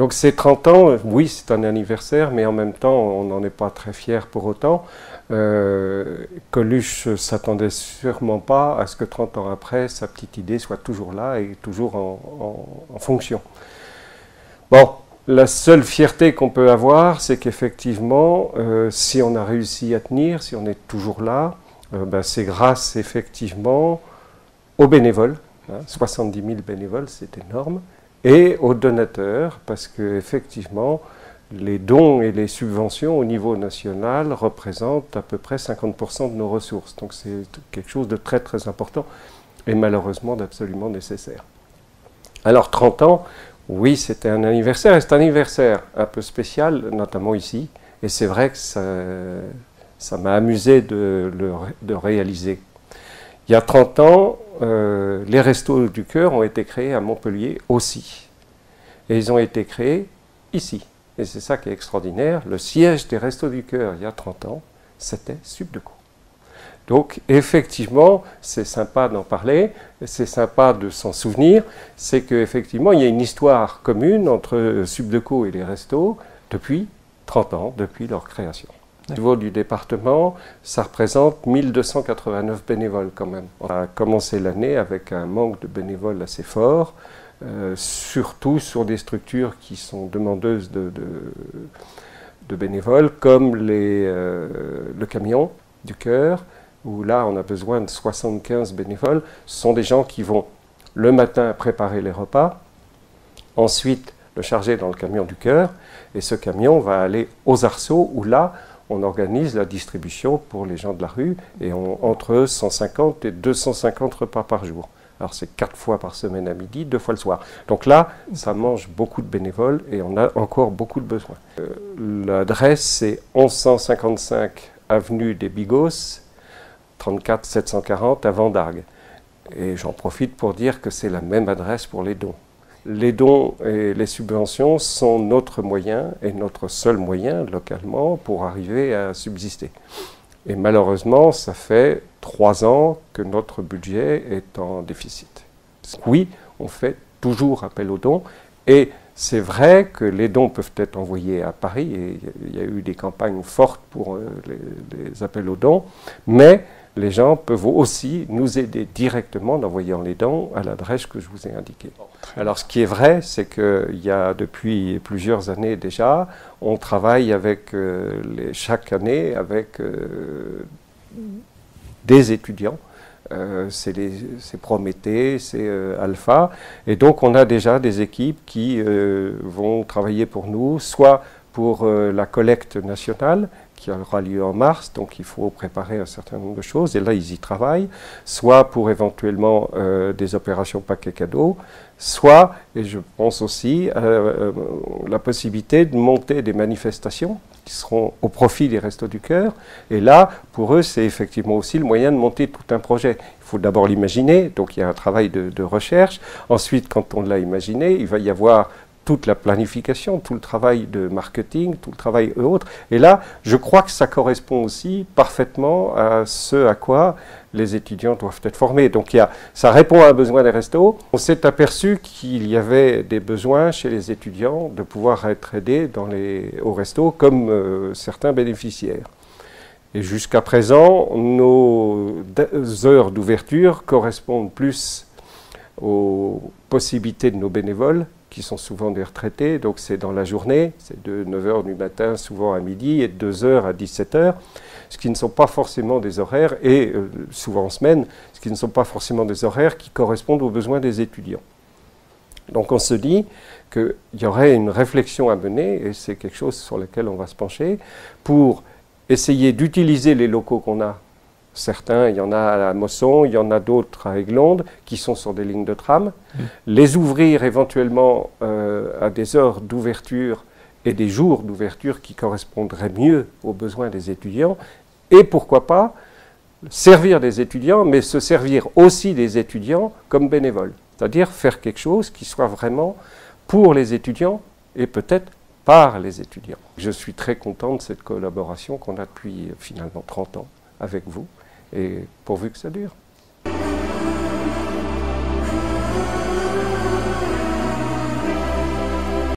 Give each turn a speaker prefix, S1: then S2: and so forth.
S1: Donc ces 30 ans, oui, c'est un anniversaire, mais en même temps, on n'en est pas très fiers pour autant. Coluche ne s'attendait sûrement pas à ce que 30 ans après, sa petite idée soit toujours là et toujours en fonction. Bon, la seule fierté qu'on peut avoir, c'est qu'effectivement, si on a réussi à tenir, si on est toujours là, c'est grâce effectivement aux bénévoles, 70 000 bénévoles, c'est énorme, et aux donateurs, parce qu'effectivement, les dons et les subventions au niveau national représentent à peu près 50% de nos ressources. Donc c'est quelque chose de très très important et malheureusement d'absolument nécessaire. Alors 30 ans, oui, c'était un anniversaire, et c'est un anniversaire un peu spécial, notamment ici, et c'est vrai que ça m'a amusé de réaliser. Il y a 30 ans, les Restos du Cœur ont été créés à Montpellier aussi. Et ils ont été créés ici. Et c'est ça qui est extraordinaire. Le siège des Restos du Cœur, il y a 30 ans, c'était Subdeco. Donc, effectivement, c'est sympa d'en parler, c'est sympa de s'en souvenir. C'est qu'effectivement, il y a une histoire commune entre Subdeco et les Restos depuis 30 ans, depuis leur création. Au niveau du département, ça représente 1289 bénévoles quand même. On a commencé l'année avec un manque de bénévoles assez fort, surtout sur des structures qui sont demandeuses de bénévoles, comme le camion du cœur, où là on a besoin de 75 bénévoles. Ce sont des gens qui vont le matin préparer les repas, ensuite le charger dans le camion du cœur, et ce camion va aller aux arceaux, où là, on organise la distribution pour les gens de la rue et entre 150 et 250 repas par jour. Alors c'est 4 fois par semaine à midi, 2 fois le soir. Donc là, ça mange beaucoup de bénévoles et on a encore beaucoup de besoins. L'adresse, c'est 1155 avenue des Bigos, 34 740 à Vendargues. Et j'en profite pour dire que c'est la même adresse pour les dons. Les dons et les subventions sont notre moyen et notre seul moyen localement pour arriver à subsister. Et malheureusement, ça fait 3 ans que notre budget est en déficit. Oui, on fait toujours appel aux dons et c'est vrai que les dons peuvent être envoyés à Paris et il y a eu des campagnes fortes pour les appels aux dons, mais les gens peuvent aussi nous aider directement en envoyant les dons à l'adresse que je vous ai indiquée. Alors ce qui est vrai, c'est qu'il y a depuis plusieurs années déjà, on travaille avec chaque année avec des étudiants. C'est Prométhée, c'est Alpha. Et donc on a déjà des équipes qui vont travailler pour nous, soit pour la collecte nationale, qui aura lieu en mars, donc il faut préparer un certain nombre de choses, et là ils y travaillent, soit pour éventuellement des opérations paquets cadeaux, soit, et je pense aussi, la possibilité de monter des manifestations qui seront au profit des Restos du Cœur, et là, pour eux, c'est effectivement aussi le moyen de monter tout un projet. Il faut d'abord l'imaginer, donc il y a un travail de recherche, ensuite, quand on l'a imaginé, il va y avoir toute la planification, tout le travail de marketing, tout le travail autre. Et là, je crois que ça correspond aussi parfaitement à ce à quoi les étudiants doivent être formés. Donc ça répond à un besoin des restos. On s'est aperçu qu'il y avait des besoins chez les étudiants de pouvoir être aidés au resto comme certains bénéficiaires. Et jusqu'à présent, nos heures d'ouverture correspondent plus aux possibilités de nos bénévoles, qui sont souvent des retraités, donc c'est dans la journée, c'est de 9h du matin souvent à midi et de 2h à 17h, ce qui ne sont pas forcément des horaires, et souvent en semaine, ce qui ne sont pas forcément des horaires qui correspondent aux besoins des étudiants. Donc on se dit qu'il y aurait une réflexion à mener, et c'est quelque chose sur lequel on va se pencher, pour essayer d'utiliser les locaux qu'on a. Certains, il y en a à Mosson, il y en a d'autres à Aiglonde, qui sont sur des lignes de tram. Les ouvrir éventuellement à des heures d'ouverture et des jours d'ouverture qui correspondraient mieux aux besoins des étudiants. Et pourquoi pas servir des étudiants, mais se servir aussi des étudiants comme bénévoles. C'est-à-dire faire quelque chose qui soit vraiment pour les étudiants et peut-être par les étudiants. Je suis très content de cette collaboration qu'on a depuis finalement 30 ans avec vous, et pourvu que ça dure.